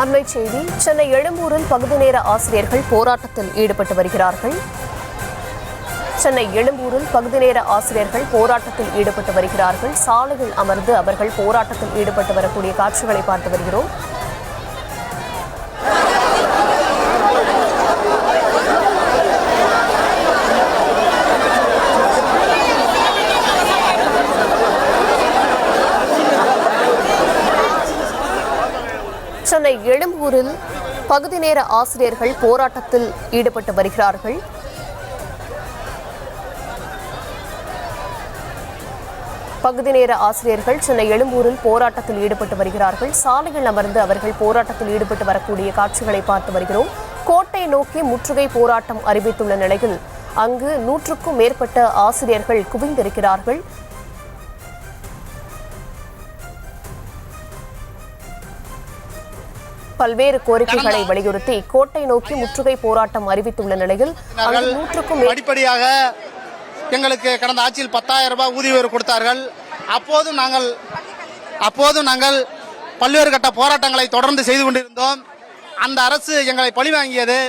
அண்மை செய்தி. சென்னை எழும்பூரில் பகுதி நேர ஆசிரியர்கள் போராட்டத்தில் ஈடுபட்டு வருகிறார்கள். சென்னை எழும்பூரில் பகுதி நேர ஆசிரியர்கள் போராட்டத்தில் ஈடுபட்டு வருகிறார்கள். சாலையில் அமர்ந்து அவர்கள் போராட்டத்தில் ஈடுபட்டு வரக்கூடிய காட்சிகளை பார்த்து வருகிறோம். சென்னை எழும்பூரில் பகுதி நேர ஆசிரியர்கள் போராட்டத்தில் ஈடுபட்டு வருகிறார்கள். பகுதி நேர ஆசிரியர்கள் சென்னை எழும்பூரில் போராட்டத்தில் ஈடுபட்டு வருகிறார்கள். சாலையில் அமர்ந்து அவர்கள் போராட்டத்தில் ஈடுபட்டு வரக்கூடிய காட்சிகளை பார்த்து வருகிறோம். கோட்டை நோக்கி முற்றுகை போராட்டம் அறிவித்துள்ள நிலையில் அங்கு 100க்கும் மேற்பட்ட ஆசிரியர்கள் குவிந்திருக்கிறார்கள். பல்வேறு கோரிக்கைகளை வலியுறுத்தி கோட்டை நோக்கி முற்றுகை போராட்டம் அறிவித்துள்ள நிலையில் படிப்படியாக எங்களுக்கு கடந்த ஆட்சியில் 10,000 ரூபாய் ஊதிய உயர்வு கொடுத்தார்கள். அப்போதும் நாங்கள் பல்வேறு கட்ட போராட்டங்களை தொடர்ந்து செய்து கொண்டிருந்தோம். அந்த அரசு எங்களை பழி வாங்கியது.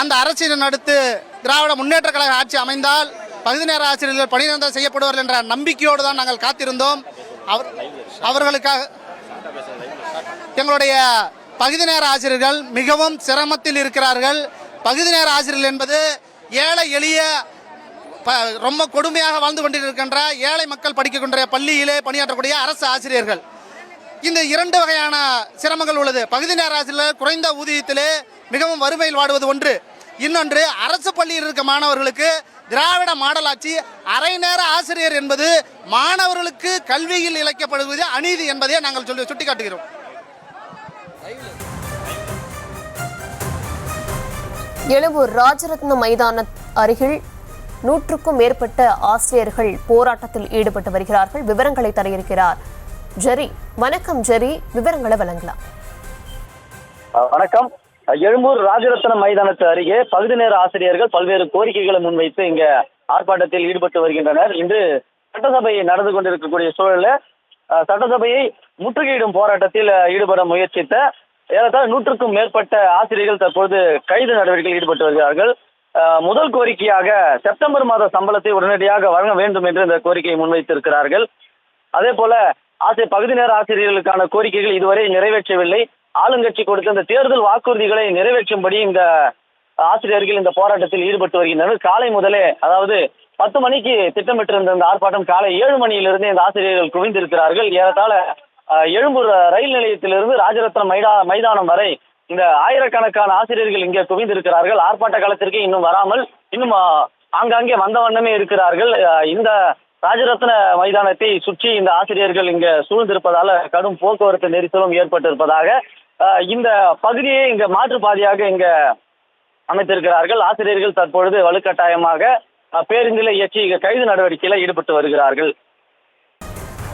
அந்த அரசின் அடுத்து திராவிட முன்னேற்ற கழக ஆட்சி அமைந்தால் பகுதி நேர ஆசிரியர்கள் பணிநிரந்தரம் செய்யப்படுவார்கள் என்ற நம்பிக்கையோடு தான் நாங்கள் காத்திருந்தோம். அவர்களுக்காக எங்களுடைய பகுதி நேர ஆசிரியர்கள் மிகவும் சிரமத்தில் இருக்கிறார்கள். பகுதி நேர ஆசிரியர்கள் என்பது ஏழை எளிய ரொம்ப கொடுமையாக வாழ்ந்து கொண்டிருக்கின்ற ஏழை மக்கள் படிக்கின்ற பள்ளியிலே பணியாற்றக்கூடிய அரசு ஆசிரியர்கள். இந்த 2 வகையான சிரமங்கள் உள்ளது. பகுதி நேர ஆசிரியர்கள் குறைந்த ஊதியத்திலே மிகவும் வறுமையில் வாடுவது ஒன்று. இன்னொன்று, அரசு பள்ளியில் இருக்க மாணவர்களுக்கு திராவிட மாடல் ஆட்சி அரை நேர ஆசிரியர் என்பது மாணவர்களுக்கு கல்வியில் இழைக்கப்படுவது அநீதி என்பதை நாங்கள் சுட்டிக்காட்டுகிறோம். எழும்பூர் ராஜரத்ன மைதான அருகில் 100க்கும் மேற்பட்ட ஆசிரியர்கள் போராட்டத்தில் ஈடுபட்டு வருகிறார்கள். விவரங்களை தர இருக்கிறார் ஜெரி. வணக்கம் ஜெரி, விவரங்களை வழங்கலாம். வணக்கம். எழும்பூர் ராஜரத்ன மைதானத்து அருகே பகுதி நேர ஆசிரியர்கள் பல்வேறு கோரிக்கைகளை முன்வைத்து இங்க ஆர்ப்பாட்டத்தில் ஈடுபட்டு வருகின்றனர். இன்று சட்டசபை நடந்து கொண்டிருக்கக்கூடிய சூழலில் சட்டசபையை முற்றுகையிடும் போராட்டத்தில் ஈடுபட முயற்சித்த ஏறத்தாழ 100க்கும் மேற்பட்ட ஆசிரியர்கள் தற்போது கைது நடவடிக்கையில் ஈடுபட்டு வருகிறார்கள். முதல் கோரிக்கையாக செப்டம்பர் மாத சம்பளத்தை உடனடியாக வழங்க வேண்டும் என்று இந்த கோரிக்கையை முன்வைத்திருக்கிறார்கள். அதே போல பகுதி நேர ஆசிரியர்களுக்கான கோரிக்கைகள் இதுவரை நிறைவேற்றவில்லை. ஆளுங்கட்சி கொடுத்த இந்த தேர்தல் வாக்குறுதிகளை நிறைவேற்றும்படி இந்த ஆசிரியர்கள் இந்த போராட்டத்தில் ஈடுபட்டு வருகின்றனர். காலை முதலே, அதாவது 10 மணிக்கு திட்டமிட்டிருந்த இந்த ஆர்ப்பாட்டம் காலை 7 மணியிலிருந்து இந்த ஆசிரியர்கள் குவிந்திருக்கிறார்கள். ஏறத்தாழ எழும்பூர் ரயில் நிலையத்திலிருந்து ராஜரத்ன மைதானம் வரை இந்த ஆயிரக்கணக்கான ஆசிரியர்கள் இங்கே குவிந்திருக்கிறார்கள். ஆர்ப்பாட்ட காலத்திற்கு இன்னும் வராமல் இன்னும் ஆங்காங்கே வந்த வண்ணமே இருக்கிறார்கள். இந்த ராஜரத்ன மைதானத்தை சுற்றி இந்த ஆசிரியர்கள் இங்க சூழ்ந்திருப்பதால கடும் போக்குவரத்து நெரிசலும் ஏற்பட்டிருப்பதாக இந்த பகுதியை இங்க மாற்றுப்பாதையாக இங்க அமைத்திருக்கிறார்கள். ஆசிரியர்கள் தற்பொழுது வலுக்கட்டாயமாக பேருந்தில் ஏற்றி கைது நடவடிக்கையில் ஈடுபட்டு வருகிறார்கள்.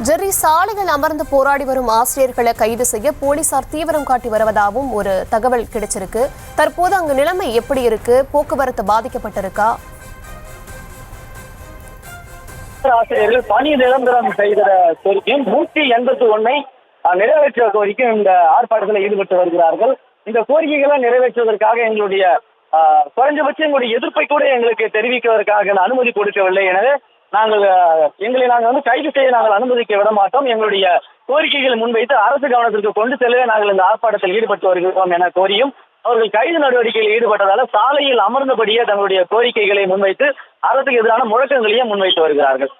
ஜெரி, சாலையில் அமர்ந்து போராடி வரும் ஆசிரியர்களை கைது செய்ய போலீசார் தீவிரம் காட்டி வருவதாகவும் ஒரு தகவல் கிடைச்சிருக்கு. தற்போது அங்கு நிலைமை எப்படி இருக்கு? போக்குவரத்து பாதிக்கப்பட்டிருக்கா? ஆசிரியர்கள் பணி நிரந்தரம் செய்த கோரிக்கையும் 181 நிறைவேற்ற கோரிக்கையும் இந்த ஆர்ப்பாட்டத்தில் ஈடுபட்டு வருகிறார்கள். இந்த கோரிக்கைகளை நிறைவேற்றுவதற்காக எங்களுடைய குறைஞ்சபட்சம் எங்களுடைய எதிர்ப்பை கூட எங்களுக்கு தெரிவிப்பதற்காக அனுமதி கொடுக்கவில்லை. எனவே எங்களை கைது செய்ய நாங்கள் அனுமதிக்க விட மாட்டோம். எங்களுடைய கோரிக்கைகளை முன்வைத்து அரசு கவனத்திற்கு கொண்டு செல்லவே நாங்கள் இந்த ஆர்ப்பாட்டத்தில் ஈடுபட்டு வருகிறோம் என கோரியும் அவர்கள் கைது நடவடிக்கையில் ஈடுபட்டதால சாலையில் அமர்ந்தபடியே தங்களுடைய கோரிக்கைகளை முன்வைத்து அரசுக்கு எதிரான முழக்கங்களையும் முன்வைத்து வருகிறார்கள்.